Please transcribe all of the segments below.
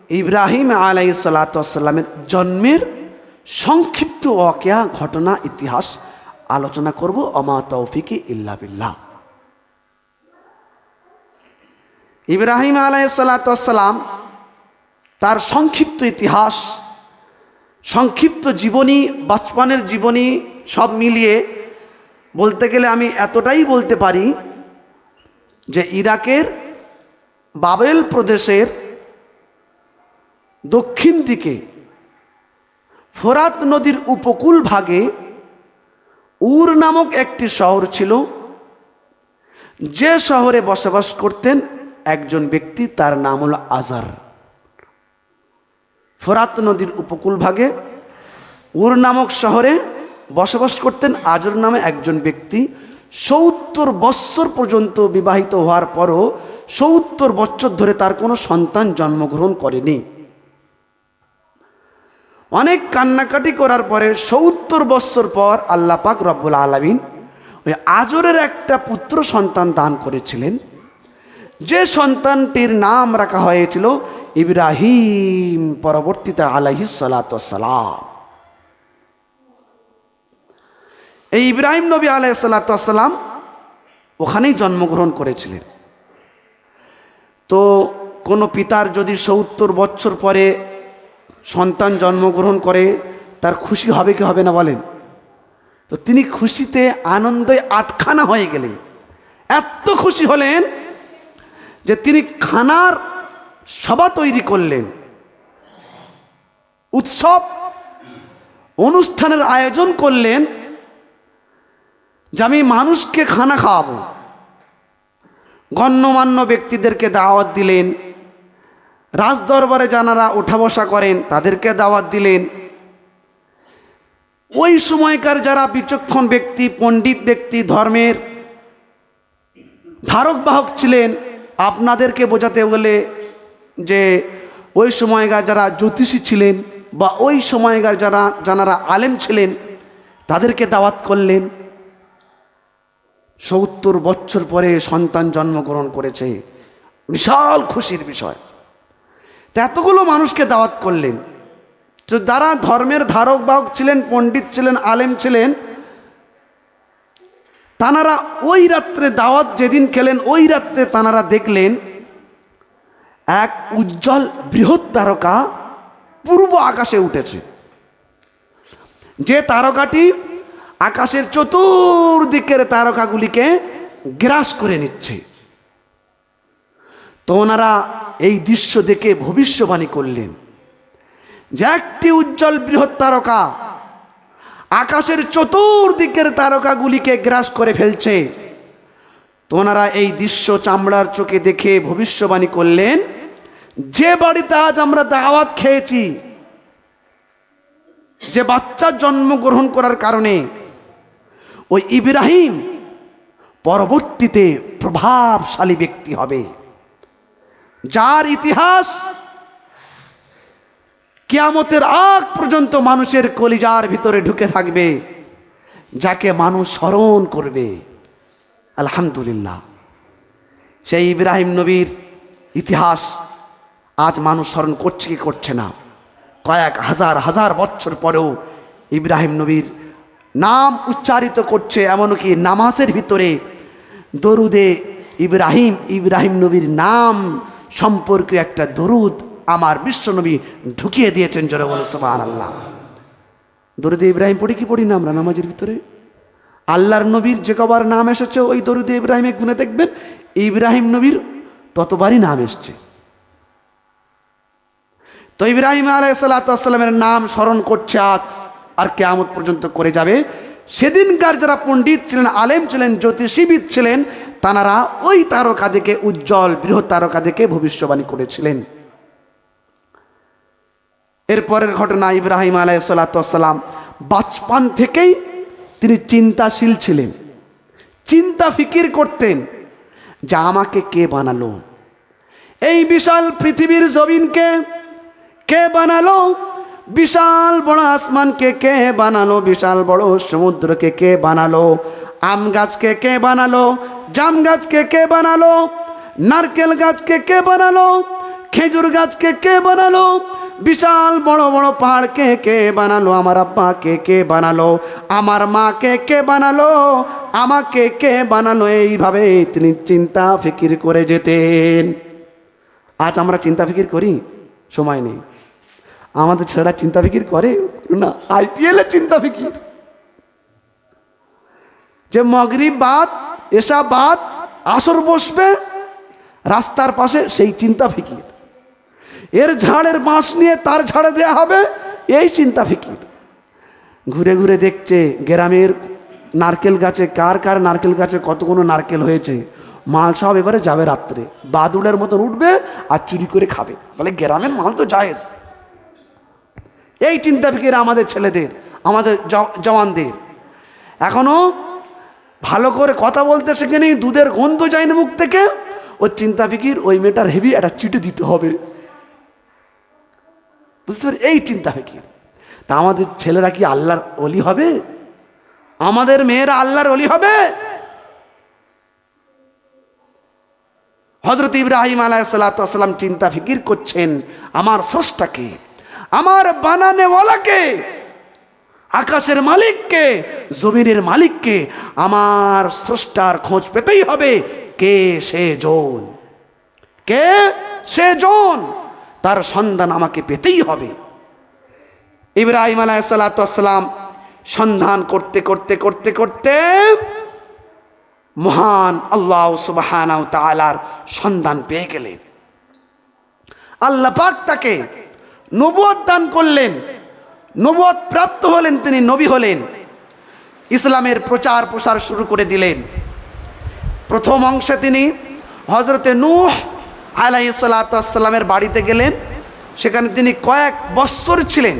ইব্রাহিম আলাইহিস সালাতু ওয়াস সালামের জন্মের সংক্ষিপ্ত ওয়াকিয়া ঘটনা ইতিহাস আলোচনা করব। ওমা তৌফিকি ইল্লা বিল্লাহ। ইব্রাহিম আলাইহিস সালাতু ওয়াস সালাম তার সংক্ষিপ্ত ইতিহাস, সংক্ষিপ্ত জীবনী, বাচপানের জীবনী সব মিলিয়ে বলতে গেলে আমি এতটাই বলতে পারি যে ইরাকের বাবেল প্রদেশের দক্ষিণ দিকে ফোরাত নদীর উপকূল ভাগে উর নামক একটি শহর ছিল, যে শহরে বসবাস করতেন একজন ব্যক্তি, তার নাম হলো আজার। ফোরাত নদীর উপকূল ভাগে উর নামক শহরে বসবাস করতেন আজর নামে একজন ব্যক্তি। 70 বৎসর পর্যন্ত বিবাহিত হওয়ার পরও 70 বছর ধরে তার কোনো সন্তান জন্মগ্রহণ করেনি। অনেক কান্নাকাটি করার পরে 70 বৎসর পর আল্লাহ পাক রব্বুল আলামিন ওই আজরের একটা পুত্র সন্তান দান করেছিলেন, যে সন্তানটির নাম রাখা হয়েছিল ইব্রাহিম, পরবর্তীতে আলাইহিস সালাতু ওয়াস সালাম। এই ইব্রাহিম নবী আলাইহিস সালাতু ওয়াস সালাম ওখানেই জন্মগ্রহণ করেছিলেন। তো কোনো পিতার যদি 70 বছর পরে সন্তান জন্মগ্রহণ করে তার খুশি হবে কি হবে না বলেন? তো তিনি খুশিতে আনন্দে আটখানা হয়ে গেলেন, এত খুশি হলেন যে তিনি খানার সভা তৈরি করলেন, উৎসব অনুষ্ঠানের আয়োজন করলেন যে আমি মানুষকে খানা খাওয়াবো। গণ্যমান্য ব্যক্তিদেরকে দাওয়াত দিলেন, রাজদরবারে যারা ওঠা বসা করেন তাদেরকে দাওয়াত দিলেন। ওই সময়কার যারা বিচক্ষণ ব্যক্তি, পণ্ডিত ব্যক্তি, ধর্মের ধারক বাহক ছিলেন, আপনাদেরকে বোঝাতে বলে যে ওই সময়কার যারা জ্যোতিষী ছিলেন বা ওই সময়কার যারা আলেম ছিলেন তাদেরকে দাওয়াত করলেন। 70 বছর পরে সন্তান জন্মগ্রহণ করেছে, বিশাল খুশির বিষয়। তো এতগুলো মানুষকে দাওয়াত করলেন, তো যারা ধর্মের ধারক বাহক ছিলেন, পণ্ডিত ছিলেন, আলেম ছিলেন, তানারা ওই রাত্রে দাওয়াত যেদিন খেলেন ওই রাত্রে তানারা দেখলেন এক উজ্জ্বল বৃহৎ তারকা পূর্ব আকাশে উঠেছে, যে তারকাটি আকাশের চতুর্দিকের তারকাগুলিকে গ্রাস করে নিচ্ছে। তো ওনারা এই দৃশ্য দেখে ভবিষ্যবাণী করলেন যে একটি উজ্জ্বল বৃহৎ তারকা আকাশের চতুর্দিকের তারকাগুলিকে গ্রাস করে ফেলছে। তো ওনারা এই দৃশ্য চামড়ার চোখে দেখে ভবিষ্যবাণী করলেন, যে বাড়িতে আজ আমরা দাওয়াত খেয়েছি, যে বাচ্চার জন্মগ্রহণ করার কারণে ওই ইব্রাহিম পরবর্তীতে প্রভাবশালী ব্যক্তি হবে, যার ইতিহাস কিয়ামতের আগ পর্যন্ত মানুষের কলিজার ভিতরে ঢুকে থাকবে, যাকে মানুষ স্মরণ করবে। আলহামদুলিল্লাহ, সেই ইব্রাহিম নবীর ইতিহাস আজ মানুষ স্মরণ করছে কি করছে না। কয়েক হাজার হাজার বছর পরেও ইব্রাহিম নবীর নাম উচ্চারিত করছে, এমনকি নামাজের ভিতরে দরুদে ইব্রাহিম, ইব্রাহিম নবীর নাম সম্পর্কে একটা দরুদ আমার বিশ্বনবী ঢুকিয়ে দিয়েছেন। জোরে বলো সুবহানাল্লাহ। দরুদে ইব্রাহিম পড়ি কি পড়ি না আমরা নামাজের ভিতরে? আল্লাহর নবীর যে কবার নাম এসেছে ওই দরুদে ইব্রাহিমে গুনে দেখবেন ইব্রাহিম নবীর ততবারই নাম এসছে। তো ইব্রাহিম আলাইহিস সালাতু ওয়াস সালামের নাম স্মরণ করছে আজ আর কিয়ামত পর্যন্ত করে যাবে। সেদিনকার যারা পণ্ডিত ছিলেন, আলেম ছিলেন, জ্যোতিষীবিদ ছিলেন, তানারা ওই তারকা দেখে, উজ্জ্বল বৃহৎ তারকা দেখে ভবিষ্যবাণী করেছিলেন। এরপরের ঘটনা, ইব্রাহিম আলাইহিস সালাতু ওয়াস সালাম বাচপান থেকেই তিনি চিন্তাশীল ছিলেন, চিন্তা ফিকির করতেন যে আমাকে কে বানালো, এই বিশাল পৃথিবীর জমিনকে কে বানালো, বিশাল বড় আসমানকে কে বানালো, বিশাল বড় সমুদ্রকে কে বানালো, আম গাছকে কে বানালো, জাম গাছকে কে বানালো, নারকেল গাছকে কে বানালো, খেজুর গাছকে কে বানালো, বিশাল বড় বড় পাহাড়কে কে বানালো, আমার আব্বাকে কে বানালো, আমার মাকে কে বানালো, আমাকে কে বানালো, এইভাবে তিনি চিন্তা ফিকির করে যেতেন। আজ আমরা চিন্তা ফিকির করি? সময় নেই। আমাদের ছেলেরা চিন্তা ফিকির করে না, আইপিএল এর চিন্তা ফিকির, যে মাগরিব বাদ এশা বাদ আসর বসবে রাস্তার পাশে, সেই চিন্তা ফিকির। এর ঝাড়ের বাঁশ নিয়ে তার ঝাড়ে দেয়া হবে, এই চিন্তা ফিকির। ঘুরে ঘুরে দেখছে গ্রামের নারকেল গাছে, কার কার নারকেল গাছে কতগুলো নারকেল হয়েছে, মাল সব এবারে যাবে রাত্রে, বাদুড়ের মতন উঠবে আর চুরি করে খাবে, বলে গ্রামের মাল তো জায়েজ। এই চিন্তা ফিকির আমাদের ছেলেদের, আমাদের জওয়ানদের। এখনো ভালো করে কথা বলতে শেখেনি, দুধের গন্ধ যায় না মুখ থেকে, ওর চিন্তা ফিকির ওই মেয়েটার হেভি একটা চিঠি দিতে হবে, বুঝতে পারি, এই চিন্তা ফিকির। তা আমাদের ছেলেরা কি আল্লাহর ওলি হবে? আমাদের মেয়েরা আল্লাহর ওলি হবে? হযরত ইব্রাহিম আলাইহিস সালাম চিন্তা ফিকির করছেন, আমার স্রষ্টাকে, আমার বানানেওয়ালাকে, আকাশের মালিককে, জমিনের মালিককে, আমার স্রষ্টার খোঁজ পেতেই হবে। কে সে জন, কে সে জন, তার সন্ধান আমাকে পেতেই হবে। ইব্রাহিম আলাইহিস সালাম সন্ধান করতে করতে করতে করতে মহান আল্লাহ সুবহানাহু ওয়া তাআলার সন্ধান পেয়ে গেলেন। আল্লাহ পাক তাকে নবুয়ত দান করলেন, নবুয়ত প্রাপ্ত হলেন, তিনি নবী হলেন, ইসলামের প্রচার প্রসার শুরু করে দিলেন। প্রথম অংশে তিনি হযরতে নূহ আলাইহিস সালামের বাড়িতে গেলেন, সেখানে তিনি কয়েক বৎসর ছিলেন,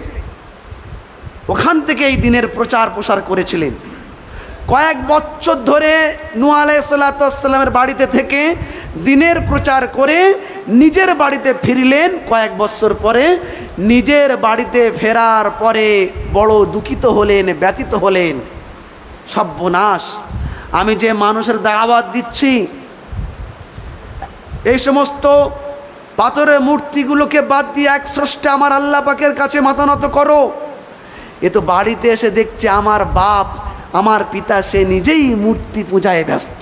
ওখান থেকে এই দিনের প্রচার প্রসার করেছিলেন। কয়েক বছর ধরে নূহ আলাইহিস সালামের বাড়িতে থেকে দিনের প্রচার করে নিজের বাড়িতে ফিরলেন। কয়েক বছর পরে নিজের বাড়িতে ফেরার পরে বড় দুঃখিত হলেন, ব্যথিত হলেন, সর্বনাশ, আমি যে মানুষের দাওয়াত দিচ্ছি, এই সমস্ত পাথরের মূর্তিগুলোকে বাদ দিয়ে এক স্রষ্টা আমার আল্লাহ পাকের কাছে মাথা নত করো। এ তো বাড়িতে এসে দেখছে আমার বাপ, আমার পিতা, সে নিজেই মূর্তি পূজায় ব্যস্ত।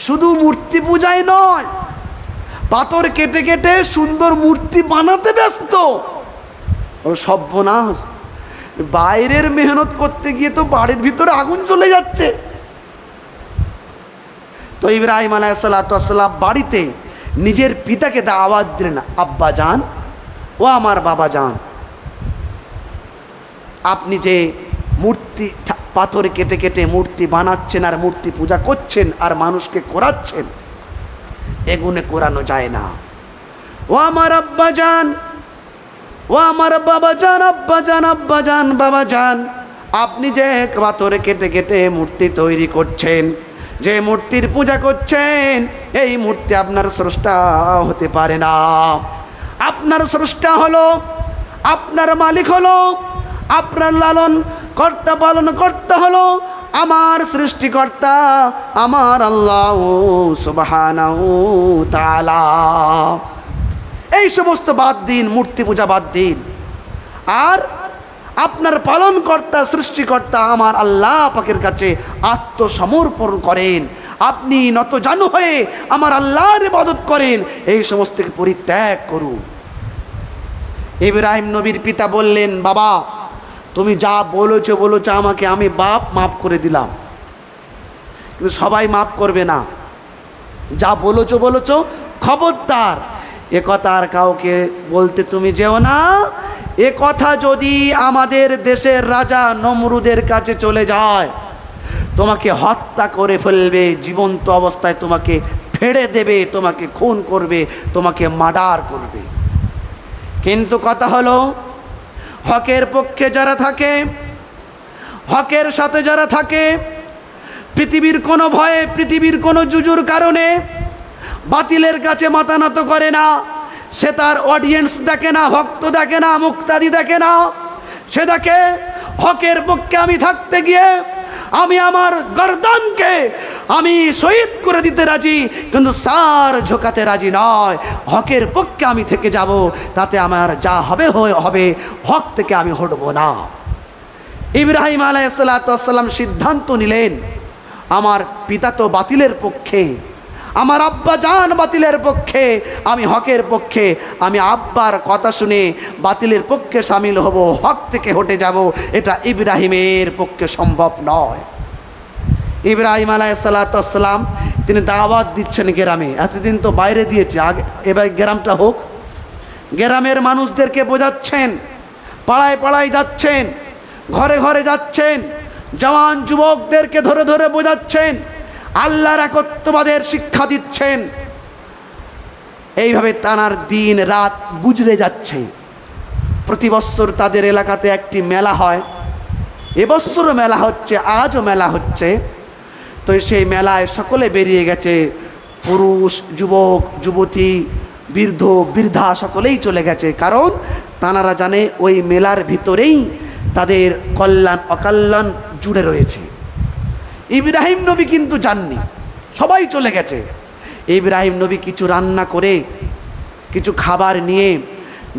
শুধু মূর্তি পূজায় নয়, পাথর কেটে কেটে সুন্দর মূর্তি বানাতে ব্যস্ত। ও সর্বনাশ, বাইরের মেহনত করতে গিয়ে তো বাড়ির ভিতরে আগুন চলে যাচ্ছে। তো ইব্রাহিম আলাইহিস সালাম বাড়িতে নিজের পিতাকে দাওয়াত দিলেন, আব্বা যান, ও আমার বাবা যান, আপনি যে মূর্তি পাথর কেটে কেটে মূর্তি বানাচ্ছেন আর মূর্তি পূজা করছেন আর মানুষকে করাচ্ছেন, এগুনে করানো যায় না। ও আমার আব্বা যান, ও আমার বাবা যান, আব্বা যান, আব্বা যান, বাবা যান, আপনি যে পাথর কেটে কেটে মূর্তি তৈরি করছেন, যে মূর্তির পূজা করছেন, এই মূর্তি আপনার স্রষ্টা হতে পারে না। আপনার স্রষ্টা হলো, আপনার মালিক হলো, আপনার লালন কর্তা পালন কর্তা হলো আমার সৃষ্টিকর্তা, আমার আল্লাহ সুবহানাহু তাআলা। এই সমস্ত বাদ দিন, মূর্তি পূজা বাদ দিন, আর আপনার পালন কর্তা সৃষ্টিকর্তা আমার আল্লাহ পাকের কাছে আত্মসমর্পণ করেন, আপনি নতজানু হয়ে আমার আল্লাহর ইবাদত করেন, এই সমস্তকে পরিত্যাগ করুন। ইব্রাহিম নবীর পিতা বললেন, বাবা তুমি যা বলেছো বলেছো আমাকে, আমি বাপ মাফ করে দিলাম, কিন্তু সবাই মাফ করবে না। যা বলেছো বলেছো, খবরদার এ কথা আর কাউকে বলতে তুমি যেও না। এ কথা যদি আমাদের দেশের রাজা নমরুদের কাছে চলে যায়, তোমাকে হত্যা করে ফেলবে, জীবন্ত অবস্থায় তোমাকে ফেড়ে দেবে, তোমাকে খুন করবে, তোমাকে মার্ডার করবে। কিন্তু কথা হলো, হকের পক্ষে যারা থাকে, হকের সাথে যারা থাকে, পৃথিবীর কোনো ভয়ে, পৃথিবীর কোনো জুজুর কারণে বাতিলের কাছে মাথা নত করে না। সে তার অডিয়েন্স দেখে না, ভক্ত দেখে না, মুক্তাদি দেখে না, সে দেখে হকের পক্ষে আমি থাকতে গিয়ে আমি আমার গর্দানকে আমি শহীদ করে দিতে রাজি, কিন্তু সার ঝোকাতে রাজি নয়। হকের পক্ষে আমি থেকে যাব, তাতে আমার যা হবে হবে, হক থেকে আমি হটব না। ইব্রাহিম আলাইহিসসালাম সিদ্ধান্ত নিলেন, আমার পিতা তো বাতিলের পক্ষে, আমার আব্বা জান বাতিলের পক্ষে, আমি হকের পক্ষে। আমি আব্বার কথা শুনে বাতিলের পক্ষে সামিল হব, হক থেকে হটে যাব, এটা ইব্রাহিমের পক্ষে সম্ভব নয়। ইব্রাহিম আলাইহিসসালাম তিনি দাওয়াত দিচ্ছেন গ্রামে। এতদিন তো বাইরে দিয়েছে, আগে এবার গ্রামটা হোক। গ্রামের মানুষদেরকে বোঝাচ্ছেন, পাড়ায় পাড়ায় যাচ্ছেন, ঘরে ঘরে যাচ্ছেন, জওয়ান যুবকদেরকে ধরে ধরে বোঝাচ্ছেন, আল্লাহর একত্ববাদের শিক্ষা দিচ্ছেন। এইভাবে তানার দিন রাত গুজরে যাচ্ছে। প্রতি বৎসর তাদের এলাকাতে একটি মেলা হয়, এবছরও মেলা হচ্ছে, আজও মেলা হচ্ছে। তো সেই মেলায় সকলে বেরিয়ে গেছে, পুরুষ, যুবক, যুবতী, বৃদ্ধ, বৃদ্ধা সকলেই চলে গেছে। কারণ তানারা জানে ওই মেলার ভিতরেই তাদের কল্যাণ অকল্যাণ জুড়ে রয়েছে। ইব্রাহিম নবী কিন্তু যাননি, সবাই চলে গেছে। ইব্রাহিম নবী কিছু রান্না করে, কিছু খাবার নিয়ে,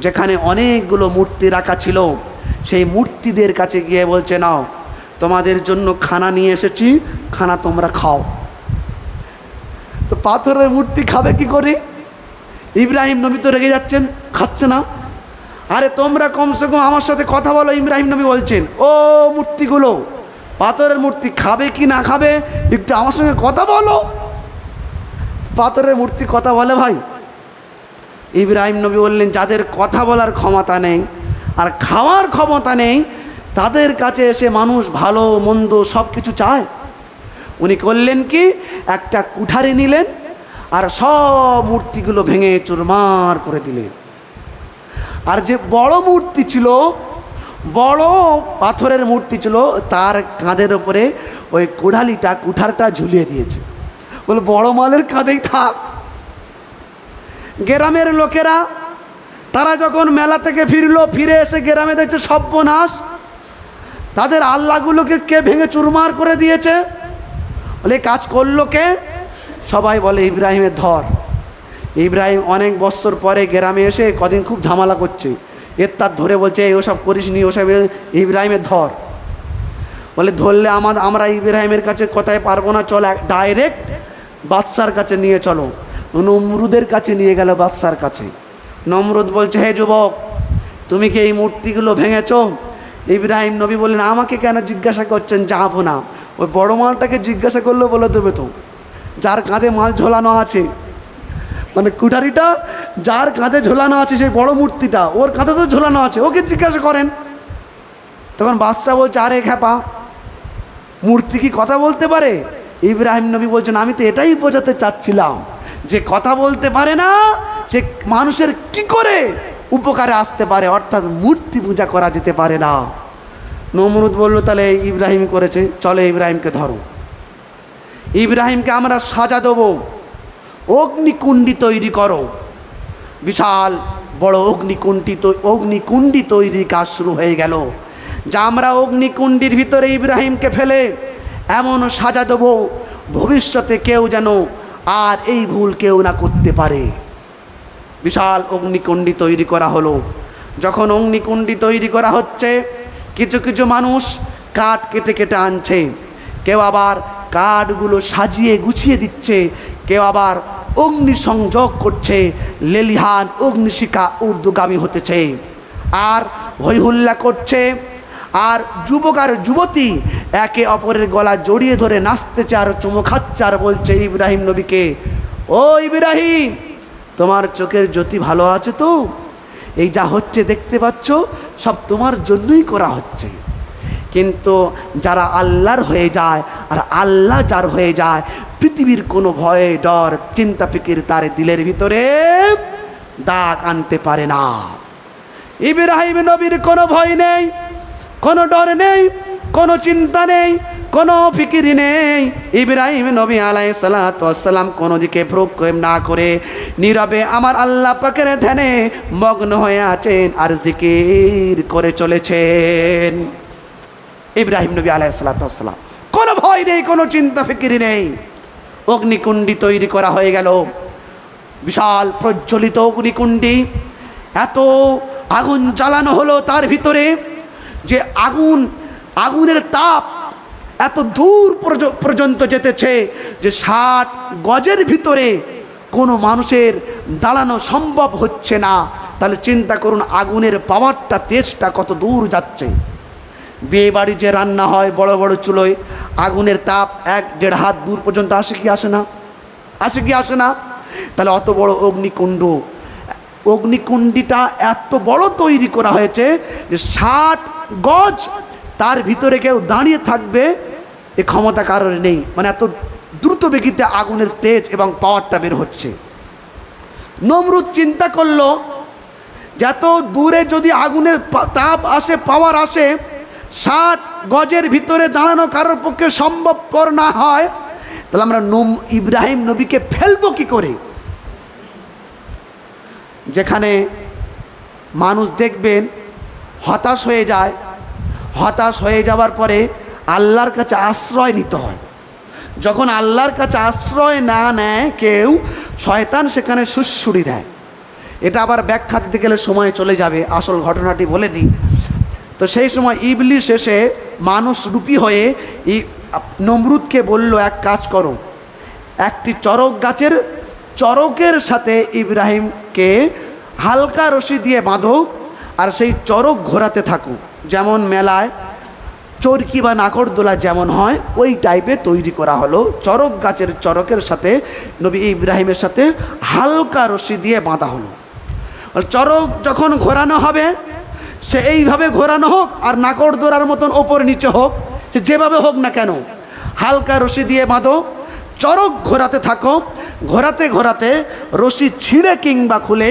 যেখানে অনেকগুলো মূর্তি রাখা ছিল, সেই মূর্তিদের কাছে গিয়ে বলছে, নাও তোমাদের জন্য খানা নিয়ে এসেছি, খানা তোমরা খাও। তো পাথরের মূর্তি খাবে কি করে? ইব্রাহিম নবী তো রেগে যাচ্ছেন, খাচ্ছে না। আরে তোমরা কমসে কম আমার সাথে কথা বলো। ইব্রাহিম নবী বলছেন, ও মূর্তিগুলো, পাথরের মূর্তি খাবে কি না খাবে একটু আমার সঙ্গে কথা বলো। পাথরের মূর্তি কথা বলে ভাই? ইব্রাহিম নবী বললেন, যাদের কথা বলার ক্ষমতা নেই আর খাওয়ার ক্ষমতা নেই, তাদের কাছে এসে মানুষ ভালো মন্দ সব কিছু চায়। উনি করলেন কি, একটা কুঠারি নিলেন আর সব মূর্তিগুলো ভেঙে চুরমার করে দিলেন। আর যে বড় মূর্তি ছিল, বড় পাথরের মূর্তি ছিল, তার কাঁধের ওপরে ওই কুঠারটা ঝুলিয়ে দিয়েছে। বলে বড় মালের কাঁধেই থাক। গ্রামের লোকেরা তারা যখন মেলা থেকে ফিরলো, ফিরে এসে গ্রামে দেখছে সর্বনাশ, তাদের আল্লাহগুলোকে কে ভেঙে চুরমার করে দিয়েছে। বলে কাজ করলো কে? সবাই বলে ইব্রাহিমের ধর। ইব্রাহিম অনেক বছর পরে গ্রামে এসে কদিন খুব ঝামেলা করছে, তার ধরে বলছে, এই ওসব করিস নি, ওসব। ইব্রাহিমের ধর। বলে ধরলে আমরা ইব্রাহিমের কাছে কোথায় পারবো না, চল ডাইরেক্ট বাদশার কাছে নিয়ে চলো। নমরুদের কাছে নিয়ে গেল, বাদশার কাছে। নমরুদ বলছে, হে যুবক, তুমি কি এই মূর্তিগুলো ভেঙেছো? ইব্রাহিম নবী বললেন, আমাকে কেন জিজ্ঞাসা করছেন, যাবো না। ওই বড় মালটাকে জিজ্ঞাসা করলেও বলে দেবে তো, যার কাঁধে মাল ঝোলানো আছে। মানে কুঠারিটা যার কাঁধে ঝোলানো আছে, সেই বড় মূর্তিটা ওর কাঁধে তো ঝোলানো আছে, ওকে জিজ্ঞাসা করেন। তখন বাদশাহ বলছে, আরে খ্যাপা, মূর্তি কি কথা বলতে পারে? ইব্রাহিম নবী বলছেন, আমি তো এটাই বোঝাতে চাচ্ছিলাম, যে কথা বলতে পারে না সে মানুষের কি করে উপকারে আসতে পারে, অর্থাৎ মূর্তি পূজা করা যেতে পারে না। নমরুদ বলল, তাহলে ইব্রাহিম করেছে, চলে ইব্রাহিমকে ধরো। ইব্রাহিমকে আমরা সাজা দেবো, অগ্নিকুণ্ডি তৈরি করো। বিশাল বড় অগ্নিকুণ্ডি তৈরির কাজ শুরু হয়ে গেল। যা আমরা অগ্নিকুণ্ডির ভিতরে ইব্রাহিমকে ফেলে এমন সাজা দেবো, ভবিষ্যতে কেউ যেন আর এই ভুল কেউ না করতে পারে। বিশাল অগ্নিকুণ্ডি তৈরি করা হলো। যখন অগ্নিকুণ্ডি তৈরি করা হচ্ছে, কিছু কিছু মানুষ কাঠ কেটে কেটে আনছে, কেউ আবার কাঠগুলো সাজিয়ে গুছিয়ে দিচ্ছে, কেউ আবার অগ্নি সংযোগ করছে, লেলিহান অগ্নিশিখা ঊর্ধ্বগামী হতেছে আর হইহুল্লা করছে। আর যুবক আর যুবতী একে অপরের গলা জড়িয়ে ধরে নাচতেছে আর চুমো খাচ্ছে আর বলছে ইব্রাহিম নবীকে, ও ইব্রাহিম, তোমার চোখের জ্যোতি ভালো আছে তো? এই যা হচ্ছে দেখতে পাচ্ছ, সব তোমার জন্যই করা হচ্ছে। কিন্তু যারা আল্লাহর হয়ে যায় আর আল্লাহ যার হয়ে যায়, পৃথিবীর কোনো ভয় ডর চিন্তা ফিকির তার দিলের ভিতরে দাগ আনতে পারে না। ইব্রাহিম নবীর কোনো ভয় নেই, কোনো ডর নেই, কোনো চিন্তা নেই, কোনো ফিকির নেই। ইব্রাহিম নবী আলাইহিস সালাতু ওয়াস সালাম কোনো দিকে প্রক্ষেপ না করে নীরবে আমার আল্লাহ পাকের ধ্যানে মগ্ন হয়ে আছেন আর জিকির করে চলেছেন। ইব্রাহিম নবী আলাইহিস সালাতু ওয়াস সালাম কোনো ভয় নেই, কোনো চিন্তা ফিকির নেই। অগ্নিকুণ্ডি তৈরি করা হয়ে গেল, বিশাল প্রজ্বলিত অগ্নিকুণ্ডি। এত আগুন জ্বালানো হলো তার ভিতরে যে আগুনের তাপ এত দূর পর্যন্ত যেতেছে যে 60 গজের ভিতরে কোনো মানুষের দাঁড়ানো সম্ভব হচ্ছে না। তাহলে চিন্তা করুন আগুনের পাওয়ারটা, তেজটা কত দূর যাচ্ছে। বিয়ে বাড়ি যে রান্না হয় বড় বড় চুলোয়, আগুনের তাপ 1-1.5 হাত দূর পর্যন্ত আসে কি আসে না? আসে কি আসে না? তাহলে অত বড় অগ্নিকুণ্ডিটা এত বড় তৈরি করা হয়েছে যে 60 গজ তার ভিতরে কেউ দাঁড়িয়ে থাকবে এ ক্ষমতা কারোর নেই। মানে এত দ্রুত বেগিতে আগুনের তেজ এবং পাওয়ারটা বের হচ্ছে। নমরুদ চিন্তা করলো যত দূরে যদি আগুনের তাপ আসে, পাওয়ার আসে, 60 গজের ভিতরে দাঁড়ানো কারোর পক্ষে সম্ভবপর না হয়, তাহলে আমরা ইব্রাহিম নবীকে ফেলবো কি করে? যেখানে মানুষ দেখবেন হতাশ হয়ে যায়, হতাশ হয়ে যাওয়ার পরে আল্লাহর কাছে আশ্রয় নিতে হয়। যখন আল্লাহর কাছে আশ্রয় না নেয় কেউ, শয়তান সেখানে সুড়সুড়ি দেয়। এটা আবার ব্যাখ্যা দিতে গেলে সময় চলে যাবে, আসল ঘটনাটি বলে দিই। তো সেই সময় ইবলিস এসে মানুষ রূপী হয়ে নমরুদকে বলল, এক কাজ করো, একটি চরক গাছের চরকের সাথে ইব্রাহিমকে হালকা রশি দিয়ে বাঁধো আর সেই চরক ঘোরাতে থাকো। যেমন মেলায় চরকি বা নাকড়দোলা যেমন হয় ওই টাইপে তৈরি করা হলো। চরক গাছের চরকের সাথে নবী ইব্রাহিমের সাথে হালকা রশি দিয়ে বাঁধা হলো। চরক যখন ঘোরানো হবে সে এইভাবে ঘোরানো হোক আর নাকড়দোলার মতন ওপর নিচে হোক, সে যেভাবে হোক না কেন, হালকা রশি দিয়ে বাঁধো, চরক ঘোরাতে থাকো। ঘোরাতে ঘোরাতে রশি ছিঁড়ে কিংবা খুলে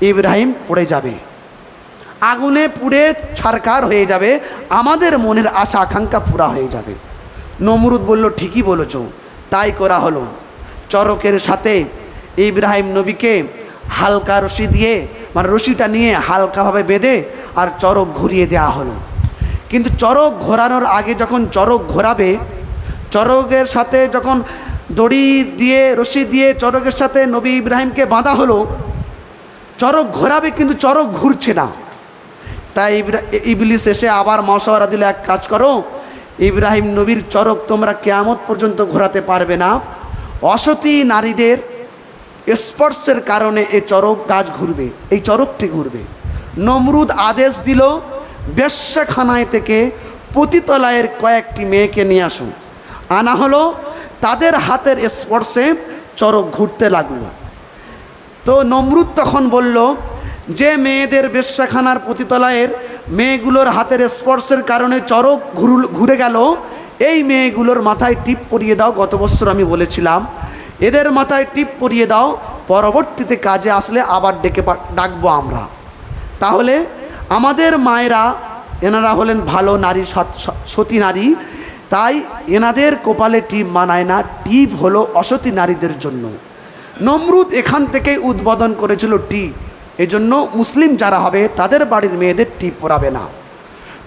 ইব্রাহিম পড়ে যাবে, আগুনে পুড়ে ছারকার হয়ে যাবে, আমাদের মনের আশা আকাঙ্ক্ষা পুরা হয়ে যাবে। নমরুদ বলল, ঠিকই বলেছ। তাই করা হলো। চরকের সাথে ইব্রাহিম নবীকে হালকা রশি দিয়ে, মানে রশিটা নিয়ে হালকাভাবে বেঁধে আর চরক ঘুরিয়ে দেওয়া হলো। কিন্তু চরক ঘোরানোর আগে যখন চরক ঘোরাবে, চরকের সাথে যখন দড়ি দিয়ে রশি দিয়ে চরকের সাথে নবী ইব্রাহিমকে বাঁধা হলো, চরক ঘোরাবে কিন্তু চরক ঘুরছে না। তাই ইবলিস এসে আবার মশওয়ারা দিল, এক কাজ করো, ইব্রাহিম নবীর চরক তোমরা কিয়ামত পর্যন্ত ঘোরাতে পারবে না, অসতী নারীদের স্পর্শের কারণে এই চরক গাছ ঘুরবে, এই চরকটি ঘুরবে। নমরুদ আদেশ দিল, বেশ্যাখানায় থেকে পতিতলায়ের কয়েকটি মেয়েকে নিয়ে আসুন। আনা হলো, তাদের হাতের স্পর্শে চরক ঘুরতে লাগলো। তো নমরুদ তখন বলল, যে মেয়েদের বেশ্যাখানার পতিতলায়ের মেয়েগুলোর হাতের স্পর্শের কারণে চরক ঘুরে গেল, এই মেয়েগুলোর মাথায় টিপ পরিয়ে দাও। গত বছর আমি বলেছিলাম এদের মাথায় টিপ পরিয়ে দাও, পরবর্তীতে কাজে আসলে আবার ডাকবো আমরা। তাহলে আমাদের মায়েরা, এনারা হলেন ভালো নারী, সতী নারী, তাই এনাদের কপালে টিপ মানায় না, টিপ হলো অসতী নারীদের জন্য। নমরুদ এখান থেকেই উদ্বোধন করেছিল টিপ, এজন্য মুসলিম যারা হবে তাদের বাড়ির মেয়েদের টিপ পরাবে না।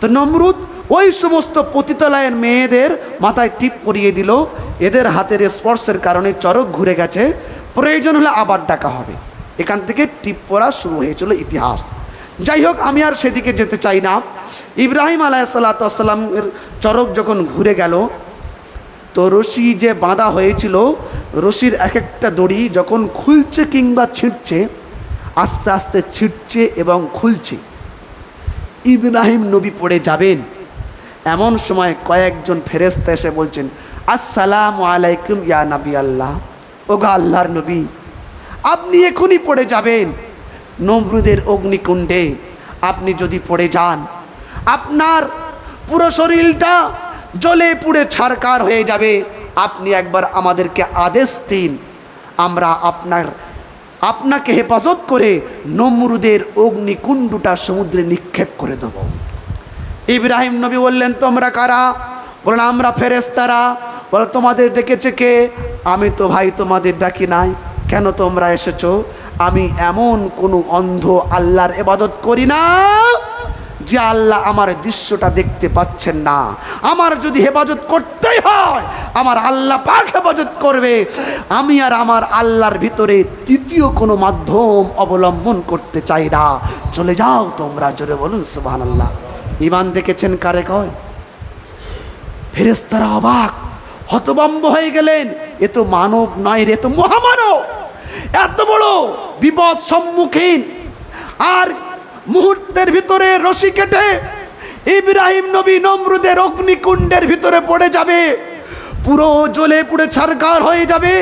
তো নমরুদ ওই সমস্ত পতিতলায়ের মেয়েদের মাথায় টিপ পরিয়ে দিল, এদের হাতের স্পর্শের কারণে চরক ঘুরে গেছে, প্রয়োজন হলে আবার ডাকা হবে। এখান থেকে টিপ পরা শুরু হয়েছিল ইতিহাস। যাই হোক, আমি আর সেদিকে যেতে চাই না। ইব্রাহিম আলাইহিসসালামের চরক যখন ঘুরে গেল, তো রশি যে বাঁধা হয়েছিল, রশির এক একটা দড়ি যখন খুলছে কিংবা ছিঁড়ছে, আস্তে আস্তে ছিঁড়ছে এবং খুলছে, ইব্রাহিম নবী পড়ে যাবেন। এমন সময় কয়েকজন ফেরেশতা এসে বলছেন, আসসালামু আলাইকুম ইয়া নবী আল্লাহ, ওগো আল্লাহর নবী, আপনি এখনই পড়ে যাবেন নমরুদের অগ্নিকুণ্ডে। আপনি যদি পড়ে যান, আপনার পুরো শরীরটা জ্বলে পুড়ে ছারকার হয়ে যাবে। আপনি একবার আমাদেরকে আদেশ দিন, আমরা আপনাকে হেফাজত করে নমরুদের অগ্নিকুণ্ডটা সমুদ্রে নিক্ষেপ করে দেব। ইব্রাহিম নবী বললেন, তোমরা কারা? বললেন, আমরা ফেরেশতারা। বলে, তোমাদের ডেকেছে কে? আমি তো ভাই তোমাদের ডাকি নাই, কেন তোমরা এসেছো? আমি এমন কোনো অন্ধ আল্লাহর ইবাদত করি না যে আল্লাহ আমার দৃশ্যটা দেখতে পাচ্ছেন না, আমার যদি হেফাজত করতেই হয় আমার আল্লাহ পাক হেফাজত করবে। আমি আর আমার আল্লাহর ভিতরে তৃতীয় কোনো মাধ্যম অবলম্বন করতে চাই না। চলে যাও তোমরা, জোরে বলুন সুবহানাল্লাহ। ঈমান দেখেছেন কারে কয়? ফেরেশতারা অবাক হতভম্ব হয়ে গেলেন, এ তো মানব নয় রে, এ তো মহামানব। এত বড় বিপদ সম্মুখীন, আর মুহূর্তের ভিতরে রশি কেটে ইব্রাহিম নবী নমরুদের অগ্নিকুণ্ডের ভিতরে পড়ে যাবে, পুরো জ্বলে পুড়ে ছারখার হয়ে যাবে।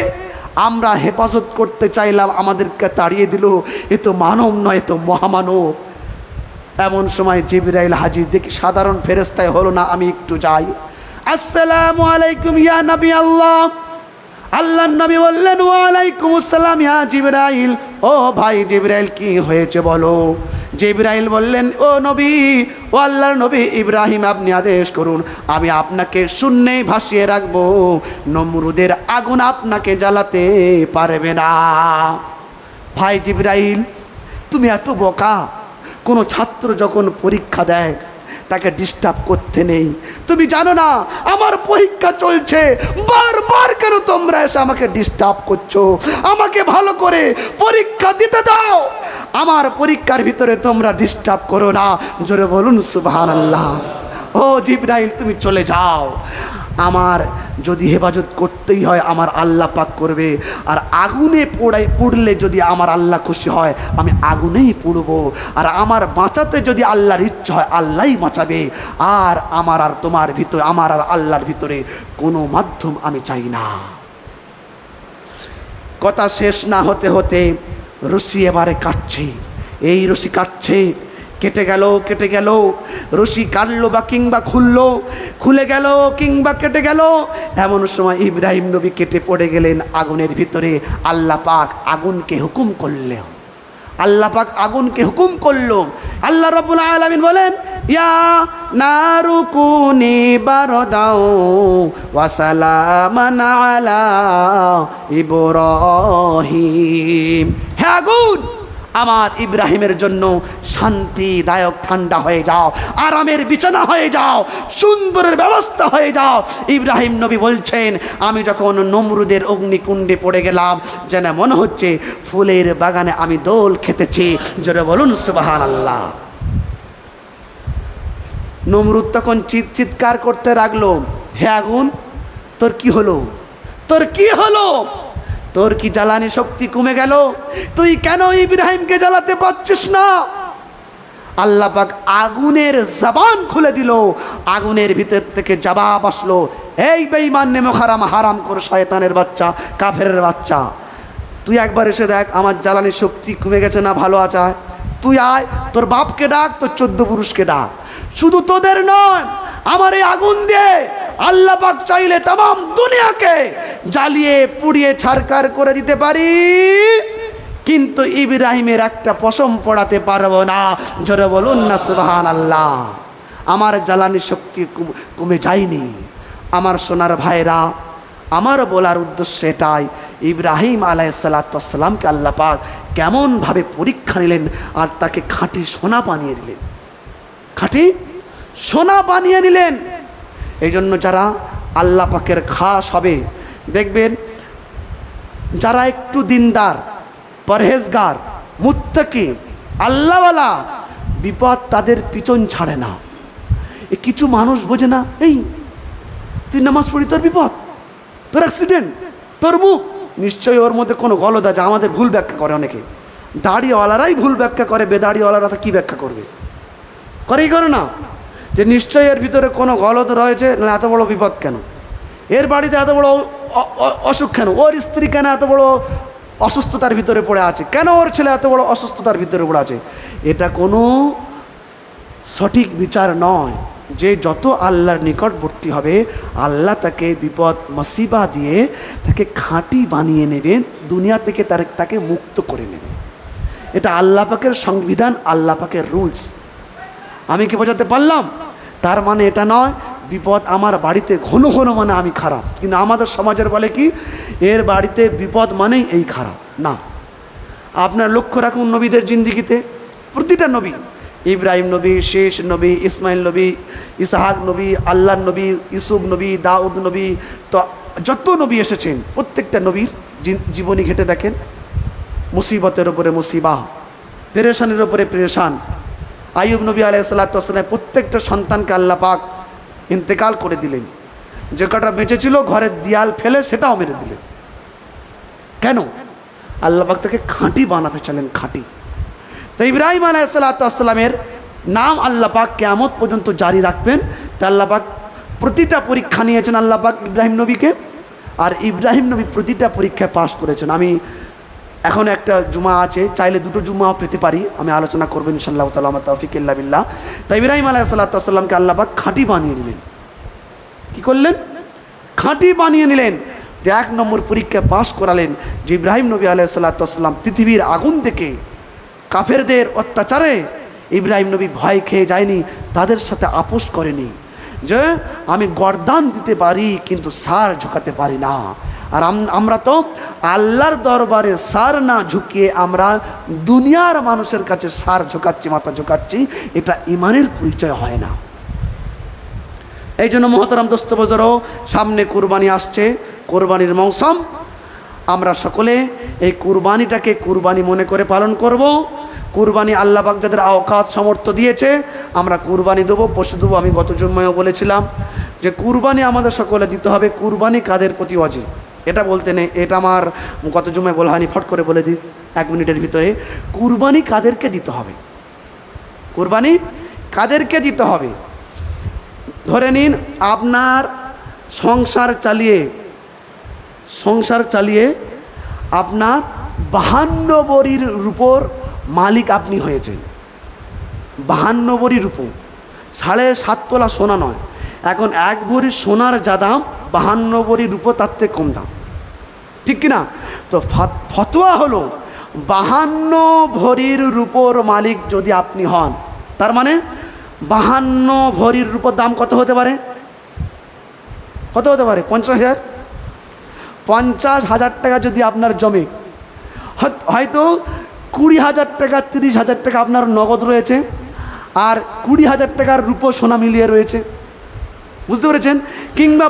আমরা হেফাজত করতে চাইলাম, আমাদেরকে তাড়িয়ে দিল। এ তো মানব নয়, এ তো মহামানব। এমন সময় জিবরাইল হাজির, দেখি সাধারণ ফেরেশতায় হলো না, আমি একটু যাই। আসসালামু আলাইকুম ইয়া নবী আল্লাহ। আল্লাহর নবী বললেন, ওয়ালাইকুম আসসালাম ইয়া জিবরাইল। ও ভাই জিবরাইল, কি হয়েছে বলো। জিবরাইল বললেন, ও নবী, ও আল্লাহর নবী ইব্রাহিম, আপনি আদেশ করুন, আমি আপনাকে শূন্যেই ভাসিয়ে রাখবো, নমরুদের আগুন আপনাকে জ্বালাতে পারবে না। ভাই জিবরাইল, তুমি এত বোকা। কোনো ছাত্র যখন পরীক্ষা দেয় তাকে ডিস্টার্ব করতে নেই। তুমি জানো না আমার পরীক্ষা চলছে, বারবার কেন তোমরা এসে আমাকে ডিস্টার্ব করছো? আমাকে ভালো করে পরীক্ষা দিতে দাও, আমার পরীক্ষার ভিতরে তোমরা ডিস্টার্ব করো না। জোরে বলুন সুবহানাল্লাহ। ও জিবরাইল, তুমি চলে যাও। আমার যদি হেফাজত করতেই হয় আমার আল্লাহ পাক করবে, আর আগুনে পুড়লে যদি আমার আল্লাহ খুশি হয় আমি আগুনেই পুড়ব, আর আমার বাঁচাতে যদি আল্লাহর ইচ্ছা হয় আল্লাহই বাঁচাবে। আর আমার আর তোমার ভিতরে, আমার আর আল্লাহর ভিতরে কোনো মাধ্যম আমি চাই না। কথা শেষ না হতে হতে রশি এবারে কাটছে, এই রশি কাটছে, কেটে গেল, রশি কাটলো বা কিংবা খুলে গেল কিংবা কেটে গেল। এমন সময় ইব্রাহিম নবী কেটে পড়ে গেলেন আগুনের ভিতরে। আল্লাহ পাক আগুনকে হুকুম করলেন, আল্লাহ রাব্বুল আলামিন বলেন, ইয়া নারু কুনি বারদাও ওয়া সালামান আলা ইব্রাহিম। হে আগুন, আমার ইব্রাহিমের জন্য শান্তিদায়ক ঠান্ডা হয়ে যাও, আরামের বিছানা হয়ে যাও, সুন্দরের ব্যবস্থা হয়ে যাও। ইব্রাহিম নবী বলছেন, আমি যখন নমরুদের অগ্নিকুণ্ডে পড়ে গেলাম যেন মনে হচ্ছে ফুলের বাগানে আমি দোল খেতেছি। জোরে বলুন সুবহানাল্লাহ। নমরুদ তখন চিৎকার করতে লাগলো, হে আগুন, তোর কি হলো? তোর কি জ্বালানি শক্তি কমে গেল? তুই কেন ইব্রাহিমকে জ্বালাতে পারছিস না? আল্লাহ পাক আগুনের জবান খুলে দিল, আগুনের ভিতর থেকে জবাব আসলো, এই বেঈমান নেমখারাম, হারাম কর শয়তানের বাচ্চা, কাফেরের বাচ্চা, তুই একবার এসে দেখ আমার জ্বালানি শক্তি কমে গেছে না ভালো আছে। তুই আয়, তোর বাপকে ডাক, তোর 14 পুরুষকে ডাক। শুধু তোদের নয়, আমার এই আগুন দিয়ে আল্লাহ পাক চাইলে তাম দুনিয়াকে জ্বালিয়ে পুড়িয়ে ছারখার করে দিতে পারি, কিন্তু ইব্রাহিমের একটা পশম পড়াতে পারবো না। জোরে বলুন না সুবহানাল্লাহ। আমার জ্বালানি শক্তি কমে যায়নি। আমার সোনার ভাইরা, আমার বলার উদ্দেশ্য এটাই, ইব্রাহিম আলাইহিসসালামকে আল্লাহ পাক কেমনভাবে পরীক্ষা নিলেন আর তাকে খাঁটি সোনা বানিয়ে দিলেন, খাঁটি সোনা বানিয়ে নিলেন। এই জন্য যারা আল্লাহ পাকের খাস হবে, দেখবেন যারা একটু দিনদার, পরহেজগার, মুত্তাকি, আল্লাহওয়ালা, বিপদ তাদের পিছন ছাড়ে না। এ কিছু মানুষ বোঝে না, এই তুই নামাজ পড়ি তোর বিপদ, তোর অ্যাক্সিডেন্ট, তোর মুখ, নিশ্চয়ই ওর মধ্যে কোনো গলদ আছে। আমাদের ভুল ব্যাখ্যা করে অনেকে, দাড়িওয়ালারাই ভুল ব্যাখ্যা করে, বেদাড়িওয়ালারা তো কী ব্যাখ্যা করবে? করে না, যে নিশ্চয়ই এর ভিতরে কোনো গলদ রয়েছে, না এত বড় বিপদ কেন, এর বাড়িতে এত বড় অসুখ কেন, ওর স্ত্রী কেন এত বড় অসুস্থতার ভিতরে পড়ে আছে, কেন ওর ছেলে এত বড় অসুস্থতার ভিতরে পড়ে আছে। এটা কোনো সঠিক বিচার নয়। যে যত আল্লাহর নিকটবর্তী হবে আল্লাহ তাকে বিপদ মুসিবা দিয়ে তাকে খাঁটি বানিয়ে নেবেন, দুনিয়া থেকে তাকে মুক্ত করে নেবেন। এটা আল্লাহ পাকের সংবিধান, আল্লাহ পাকের রুলস। আমি কি বোঝাতে পারলাম? তার মানে এটা নয় বিপদ আমার বাড়িতে ঘন ঘন মানে আমি খারাপ। কিন্তু আমাদের সমাজের বলে কি, এর বাড়িতে বিপদ মানেই এই খারাপ। না, আপনার লক্ষ্য রাখুন নবীদের জিন্দিগিতে, প্রতিটা নবী ইব্রাহিম নবী, শেষ নবী, ইসমাইল নবী, ইসহাক নবী, আল্লাহ নবী, ইউসুফ নবী, দাউদ নবী, তো যত নবী এসেছেন প্রত্যেকটা নবীর জীবনী ঘেটে দেখেন, মুসিবতের ওপরে মুসিবাহ, পেরেশানের ওপরে পেরেশান। আইয়ুব নবী আলাইহিস সালাতু ওয়াস সালাম প্রত্যেকটা সন্তানকে আল্লাহ পাক ইন্তেকাল করে দিলেন, যে কটা বেঁচে ছিল ঘরের দেয়াল ফেলে সেটাও মেরে দিলেন। কেন? আল্লাহ পাক তাকে খাঁটি বানাতে চাইলেন, খাঁটি। তো ইব্রাহিম আলাইহিস সালাতু ওয়াস সালামের নাম আল্লাহ পাক কিয়ামত পর্যন্ত জারি রাখবেন। তা আল্লাহ পাক প্রতিটা পরীক্ষা নিয়েছেন আল্লাহ পাক ইব্রাহিম নবীকে, আর ইব্রাহিম নবী প্রতিটা পরীক্ষায় পাস করেছেন। আমি এখন একটা জুমা আছে, চাইলে দুটো জুমাও পেতে পারি, আমি আলোচনা করবো ইনশাআল্লাহ তাআলা, আমার তৌফিক ইল্লা বিল্লাহ। তাই ইব্রাহিম আলাইহিস সালাতু ওয়াস সালামকে আল্লাহ পাক খাঁটি বানিয়ে নিলেন। কি করলেন? খাঁটি বানিয়ে নিলেন। যে 1 নম্বর পরীক্ষায় পাস করালেন যে ইব্রাহিম নবী আলাইহিস সালাতু ওয়াস সালাম পৃথিবীর আগুন থেকে, কাফেরদের অত্যাচারে ইব্রাহিম নবী ভয় খেয়ে যায়নি, তাদের সাথে আপোষ করেনি যে আমি গর্দান দিতে পারি কিন্তু সার ঝুঁকাতে পারি না। আর আমরা তো আল্লাহর দরবারে সার না ঝুঁকিয়ে আমরা দুনিয়ার মানুষের কাছে সার ঝুঁকাচ্ছি, মাথা ঝুঁকাচ্ছি, এটা ইমানের পরিচয় হয় না। এই জন্য মহতরম দোস্ত বজরও, সামনে কুরবানি আসছে, কুরবানির মৌসুম। আমরা সকলে এই কুরবানিটাকে কুরবানি মনে করে পালন করব। কুরবানি আল্লাহ পাক যাদের আওকাত সামর্থ্য দিয়েছে, আমরা কুরবানি দেবো, পশু দেবো। আমি গত জুম্মায়ও বলেছিলাম যে কুরবানি আমাদের সকলে দিতে হবে। কুরবানি কাদের প্রতি ওয়াজিব এটা বলতে নেই, এটা আমার গত জুম্মায় বলা হয়নি, ফট করে বলে দিই 1 মিনিটের ভিতরে। কুরবানি কাদেরকে দিতে হবে? কুরবানি কাদেরকে দিতে হবে? ধরে নিন আপনার সংসার চালিয়ে আপনার 52 ভরির রূপোর মালিক আপনি হয়েছেন। 52 ভরি রূপো, 7.5 তোলা সোনা নয়। এখন 1 ভরি সোনার যা দাম, 52 ভরি রূপো তার থেকে কম দাম, ঠিক কিনা? তো ফতোয়া হলো 52 ভরির রূপোর মালিক যদি আপনি হন, তার মানে 52 ভরির রূপোর দাম কত হতে পারে? কত হতে পারে? 50,000। 50,000 টাকা যদি আপনার জমে, হয়তো 20,000 টাকা 30,000 টাকা আপনার নগদ রয়েছে, আর 20,000 টাকার রূপো সোনা মিলিয়ে রয়েছে, বুঝতে পেরেছেন? কিংবা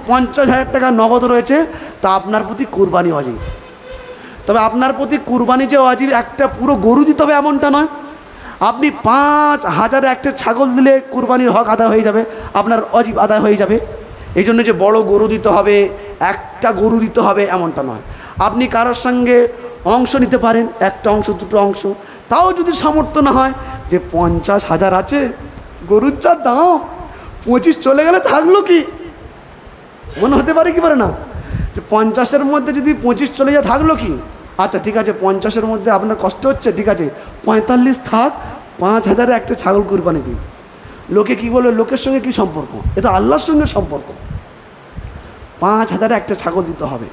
50,000 টাকা নগদ রয়েছে, তা আপনার প্রতি কুরবানি ওয়াজিব। তবে আপনার প্রতি কুরবানি যে ওয়াজিব, একটা পুরো গরু দিতে হবে এমনটা নয়। আপনি 5,000 একটা ছাগল দিলে কুরবানির হক আদায় হয়ে যাবে, আপনার ওয়াজিব আদায় হয়ে যাবে। এই জন্য যে বড় গরু দিতে হবে, একটা গরু দিতে হবে এমনটা নয়। আপনি কারোর সঙ্গে অংশ নিতে পারেন, একটা অংশ, দুটো অংশ, তাও যদি সামর্থ্য না হয় যে 50,000 আছে, গরুর যা দাম, 25 চলে গেলে থাকলো কি? মনে হতে পারে কি পারে না, যে 50-এর মধ্যে যদি 25 চলে যায় থাকলো কি? আচ্ছা ঠিক আছে, 50-এর মধ্যে আপনার কষ্ট হচ্ছে, ঠিক আছে 45 থাক, 5,000-এ একটা ছাগল কুরবানি দিন। লোকে কি বলবে? লোকের সঙ্গে কি সম্পর্ক? এটা আল্লাহর সঙ্গে সম্পর্ক। 5,000-এ একটা ছাগল দিতে হবে।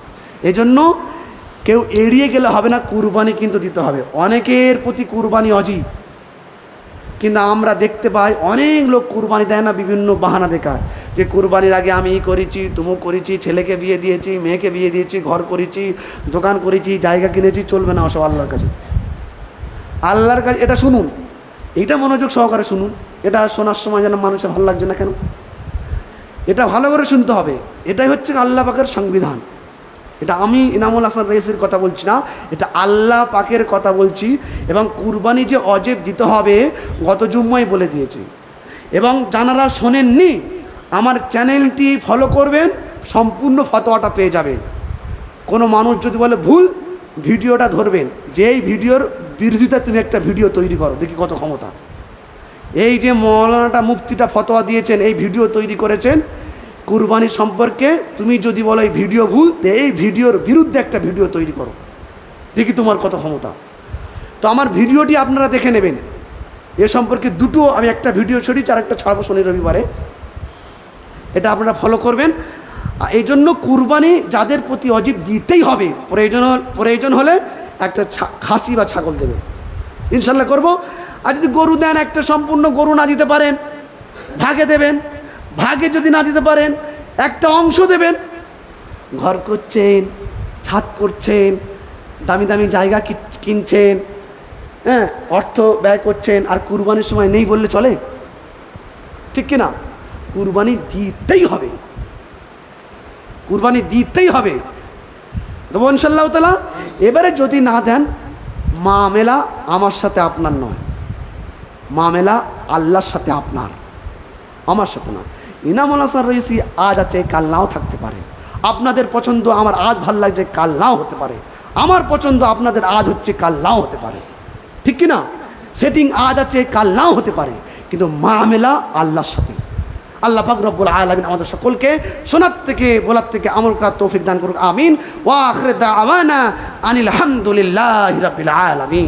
এজন্য কেউ এড়িয়ে গেলে হবে না, কুরবানি কিন্তু দিতে হবে। অনেকের প্রতি কুরবানি অজিব, কিন্তু আমরা দেখতে পাই অনেক লোক কুরবানি দেয় না, বিভিন্ন বাহানা দেখায় যে কুরবানির আগে আমি করেছি, তুমুক করেছি, ছেলেকে বিয়ে দিয়েছি, মেয়েকে বিয়ে দিয়েছি, ঘর করেছি, দোকান করেছি, জায়গা কিনেছি। চলবে না ওসব আল্লাহর কাছে। আল্লাহর কাছে এটা শুনুন, এইটা মনোযোগ সহকারে শুনুন। এটা শোনার সময় যেন মানুষের ভালো লাগছে না কেন, এটা ভালো করে শুনতে হবে। এটাই হচ্ছে আল্লাহ পাকের সংবিধান। এটা আমি ইনামুল হাসান রাইসির কথা বলছি না, এটা আল্লাহ পাকের কথা বলছি। এবং কুরবানি যে ওয়াজিব দিতে হবে, গত জুম্মায় বলে দিয়েছি। এবং যারা শোনেননি, আমার চ্যানেলটি ফলো করবেন, সম্পূর্ণ ফতোয়াটা পেয়ে যাবেন। কোনো মানুষ যদি বলে ভুল, ভিডিওটা ধরবেন, যে এই ভিডিওর বিরোধিতা তুমি একটা ভিডিও তৈরি করো, দেখি কত ক্ষমতা। এই যে মৌলানাটা, মুফতিটা ফতোয়া দিয়েছেন, এই ভিডিও তৈরি করেছেন কুরবানি সম্পর্কে, তুমি যদি বলো এই ভিডিও ভুল, এই ভিডিওর বিরুদ্ধে একটা ভিডিও তৈরি করো, দেখি তোমার কত ক্ষমতা। তো আমার ভিডিওটি আপনারা দেখে নেবেন। এ সম্পর্কে দুটো আমি একটা ভিডিও ছড়িয়েছি, আর একটা ছাড়বো শনি রবিবারে, এটা আপনারা ফলো করবেন। এই জন্য কুরবানি যাদের প্রতি ওয়াজিব দিতেই হবে, প্রয়োজন হলে একটা খাসি বা ছাগল দেবেন, ইনশাল্লাহ করব। আর যদি গরু দেন, একটা সম্পূর্ণ গরু না দিতে পারেন, ভাগে দেবেন। ভাগে যদি না দিতে পারেন, একটা অংশ দেবেন। ঘর করছেন, ছাদ করছেন, দামি দামি জায়গা কিনছেন, হ্যাঁ, অর্থ ব্যয় করছেন আর কুরবানির সময় নেই বললে চলে? ঠিক কিনা? কুরবানি দিতেই হবে, কুরবানি দিতেই হবে, দেবো ইনশাআল্লাহ তাআলা। এবারে যদি না দেন, মামেলা আমার সাথে আপনার নয়, মামেলা আল্লাহর সাথে আপনার, আমার সাথে না। ইনামুল হাসান রইসি আজ আছে, কাল নাও থাকতে পারে। আপনাদের পছন্দ আমার আজ ভাল লাগছে, কাল নাও হতে পারে। আমার পছন্দ আপনাদের আজ হচ্ছে, কাল নাও হতে পারে। ঠিক কি না? সেটিং আজ আছে, কাল নাও হতে পারে, কিন্তু মামেলা আল্লাহর সাথে। আল্লাহ পাক রব্বুল আলামিন আমাদের সকলকে শোনার থেকে, বলার থেকে আমল করার তৌফিক দান করুক। আমিন। ওয়া আখির দাওয়ানা আনিল হামদুলিল্লাহি রাব্বিল আলামিন।